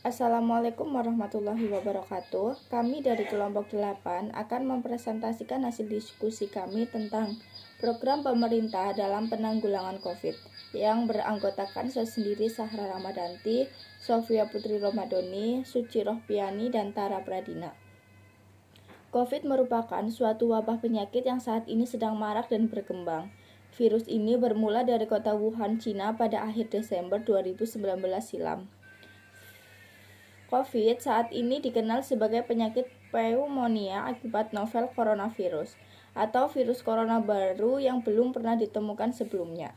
Assalamualaikum warahmatullahi wabarakatuh. Kami dari kelompok 8 akan mempresentasikan hasil diskusi kami tentang program pemerintah dalam penanggulangan COVID yang beranggotakan saya sendiri Sahra Ramadanti, Sofia Putri Romadoni, Suci Rohpiani, dan Tara Pradina. COVID merupakan suatu wabah penyakit yang saat ini sedang marak dan berkembang. Virus ini bermula dari kota Wuhan, Cina pada akhir Desember 2019 silam. COVID saat ini dikenal sebagai penyakit pneumonia akibat novel coronavirus atau virus corona baru yang belum pernah ditemukan sebelumnya.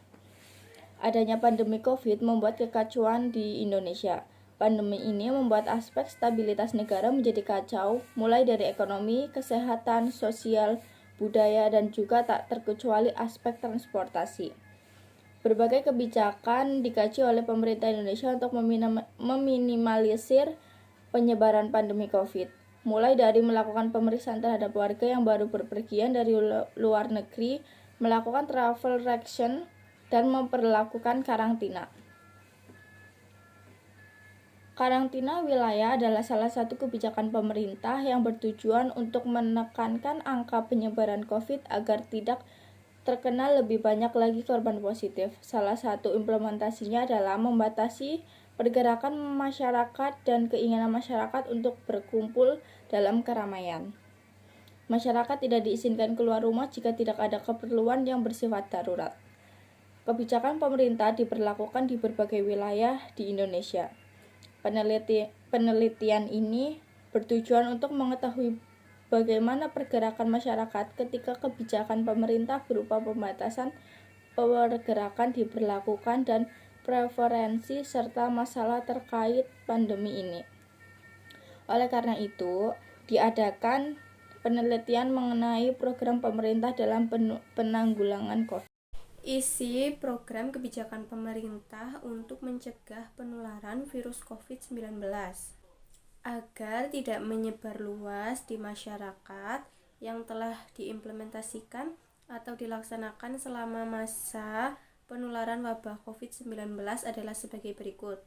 Adanya pandemi COVID membuat kekacauan di Indonesia. Pandemi ini membuat aspek stabilitas negara menjadi kacau, mulai dari ekonomi, kesehatan, sosial, budaya, dan juga tak terkecuali aspek transportasi. Berbagai kebijakan dikaji oleh pemerintah Indonesia untuk meminimalisir penyebaran pandemi COVID, mulai dari melakukan pemeriksaan terhadap warga yang baru berpergian dari luar negeri, melakukan travel restriction, dan memperlakukan karantina. Karantina wilayah adalah salah satu kebijakan pemerintah yang bertujuan untuk menekankan angka penyebaran COVID agar tidak terkena lebih banyak lagi korban positif. Salah satu implementasinya adalah membatasi pergerakan masyarakat dan keinginan masyarakat untuk berkumpul dalam keramaian. Masyarakat tidak diizinkan keluar rumah jika tidak ada keperluan yang bersifat darurat. Kebijakan pemerintah diberlakukan di berbagai wilayah di Indonesia. Penelitian ini bertujuan untuk mengetahui bagaimana pergerakan masyarakat ketika kebijakan pemerintah berupa pembatasan pergerakan diberlakukan dan preferensi serta masalah terkait pandemi ini. Oleh karena itu, diadakan penelitian mengenai program pemerintah dalam penanggulangan COVID. Isi program kebijakan pemerintah untuk mencegah penularan virus COVID-19 agar tidak menyebar luas di masyarakat yang telah diimplementasikan atau dilaksanakan selama masa penularan wabah COVID-19 adalah sebagai berikut.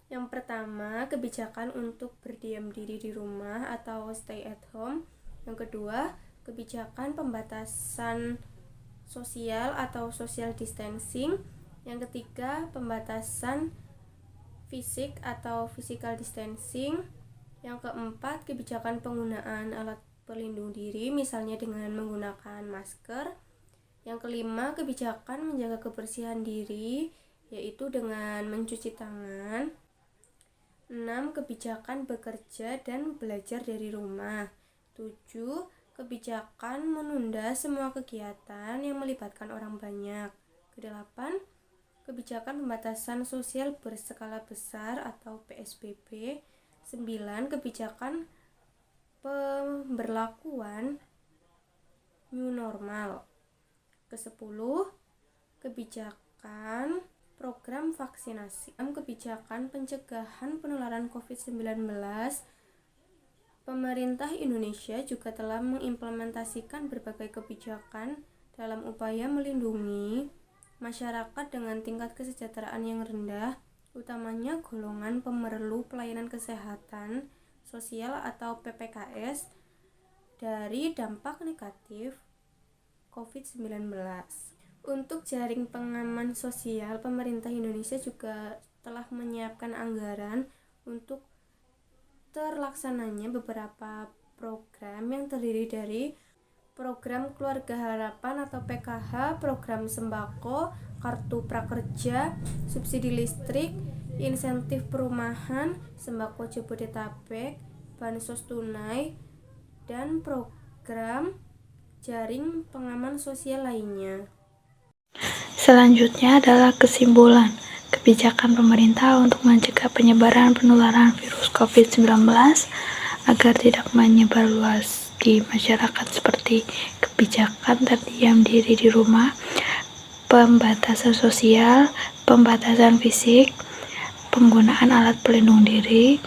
Yang pertama, kebijakan untuk berdiam diri di rumah atau stay at home. Yang kedua, kebijakan pembatasan sosial atau social distancing. Yang ketiga, pembatasan fisik atau physical distancing. Yang keempat, kebijakan penggunaan alat pelindung diri, misalnya dengan menggunakan masker. Yang kelima, kebijakan menjaga kebersihan diri, yaitu dengan mencuci tangan. 6. Kebijakan bekerja dan belajar dari rumah. 7. Kebijakan menunda semua kegiatan yang melibatkan orang banyak. Kedelapan, kebijakan pembatasan sosial berskala besar atau PSBB. 9. Kebijakan pemberlakuan new normal. Ke-10, kebijakan program vaksinasi. 6. Kebijakan pencegahan penularan COVID-19. Pemerintah Indonesia juga telah mengimplementasikan berbagai kebijakan dalam upaya melindungi masyarakat dengan tingkat kesejahteraan yang rendah, utamanya golongan pemerlu pelayanan kesehatan sosial atau PPKS dari dampak negatif COVID-19. Untuk jaring pengaman sosial, pemerintah Indonesia juga telah menyiapkan anggaran untuk terlaksananya beberapa program yang terdiri dari program Keluarga Harapan atau PKH, program sembako, kartu prakerja, subsidi listrik, insentif perumahan, sembako Jabodetabek, bansos tunai, dan program jaring pengaman sosial lainnya. Selanjutnya adalah kesimpulan. Kebijakan pemerintah untuk mencegah penyebaran penularan virus COVID-19 agar tidak menyebar luas di masyarakat seperti kebijakan terdiam diri di rumah, pembatasan sosial, pembatasan fisik, penggunaan alat pelindung diri,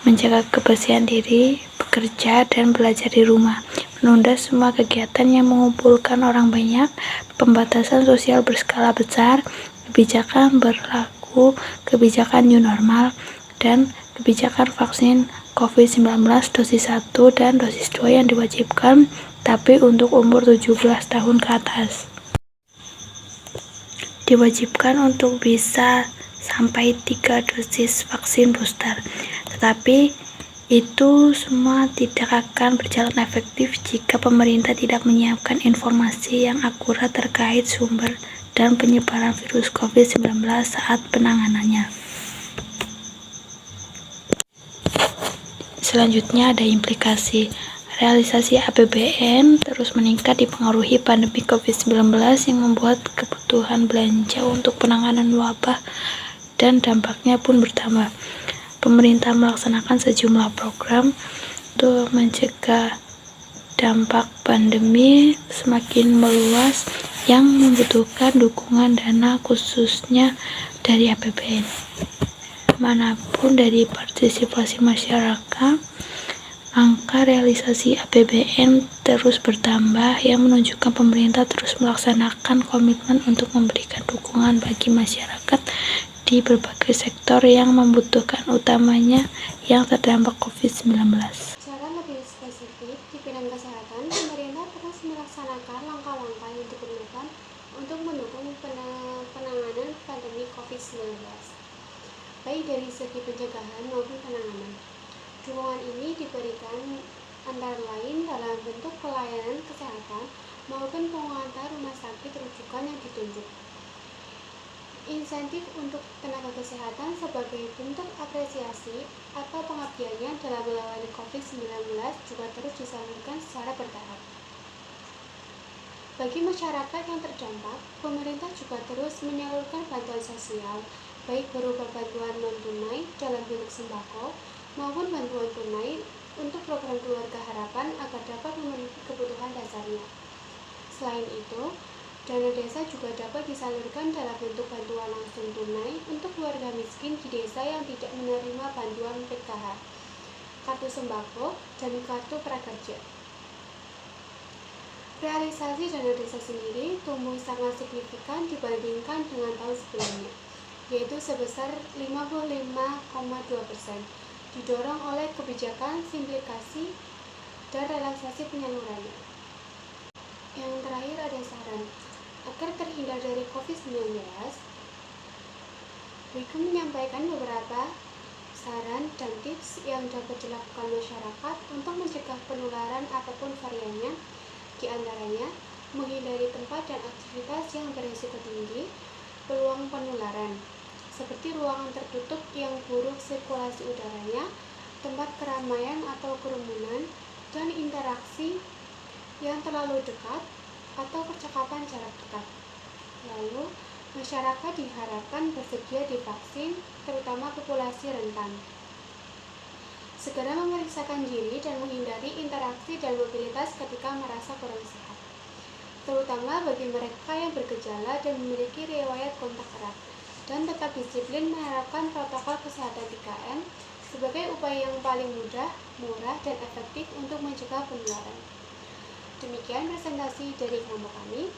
menjaga kebersihan diri, bekerja dan belajar di rumah, menunda semua kegiatan yang mengumpulkan orang banyak, pembatasan sosial berskala besar, kebijakan berlaku, kebijakan new normal, dan kebijakan vaksin COVID-19 dosis 1 dan dosis 2 yang diwajibkan, tapi untuk umur 17 tahun ke atas. Diwajibkan untuk bisa sampai 3 dosis vaksin booster, tetapi itu semua tidak akan berjalan efektif jika pemerintah tidak menyiapkan informasi yang akurat terkait sumber dan penyebaran virus COVID-19 saat penanganannya. Selanjutnya ada implikasi. Realisasi APBN terus meningkat dipengaruhi pandemi COVID-19 yang membuat kebutuhan belanja untuk penanganan wabah dan dampaknya pun bertambah. Pemerintah melaksanakan sejumlah program untuk mencegah dampak pandemi semakin meluas yang membutuhkan dukungan dana khususnya dari APBN. Manapun dari partisipasi masyarakat, angka realisasi APBN terus bertambah yang menunjukkan pemerintah terus melaksanakan komitmen untuk memberikan dukungan bagi masyarakat di berbagai sektor yang membutuhkan, utamanya yang terdampak COVID-19. Secara lebih spesifik, di bidang kesehatan, pemerintah terus melaksanakan langkah-langkah yang diperlukan untuk mendukung penanganan pandemi COVID-19, baik dari segi pencegahan maupun penanganan. Dukungan ini diberikan antara lain dalam bentuk pelayanan kesehatan maupun penguatan rumah sakit rujukan yang ditunjuk. Insentif untuk tenaga kesehatan sebagai bentuk apresiasi atau pengabdiannya dalam melawani COVID-19 juga terus disalurkan secara bertahap. Bagi masyarakat yang terdampak, pemerintah juga terus menyalurkan bantuan sosial, baik berupa bantuan non-tunai dalam bentuk sembako maupun bantuan tunai untuk program keluarga harapan agar dapat memenuhi kebutuhan dasarnya. Selain itu, dana desa juga dapat disalurkan dalam bentuk bantuan langsung tunai untuk keluarga miskin di desa yang tidak menerima bantuan PKH, kartu sembako, dan kartu prakerja. Realisasi dana desa sendiri tumbuh sangat signifikan dibandingkan dengan tahun sebelumnya, yaitu sebesar 55,2%, didorong oleh kebijakan simplifikasi dan relaksasi penyalurannya. Yang terakhir ada saran. Agar terhindar dari COVID-19, Wiku menyampaikan beberapa saran dan tips yang dapat dilakukan masyarakat untuk mencegah penularan apapun variannya, di antaranya menghindari tempat dan aktivitas yang berisiko tinggi peluang penularan, seperti ruangan tertutup yang buruk sirkulasi udaranya, tempat keramaian atau kerumunan, dan interaksi yang terlalu dekat atau percakapan jarak dekat. Lalu, masyarakat diharapkan bersedia divaksin, terutama populasi rentan. Segera memeriksakan diri dan menghindari interaksi dan mobilitas ketika merasa kurang sehat, terutama bagi mereka yang bergejala dan memiliki riwayat kontak erat, dan tetap disiplin menerapkan protokol kesehatan 3M sebagai upaya yang paling mudah, murah, dan efektif untuk mencegah penularan. Demikian presentasi dari kelompok kami.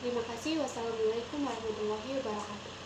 Terima kasih. Wassalamualaikum warahmatullahi wabarakatuh.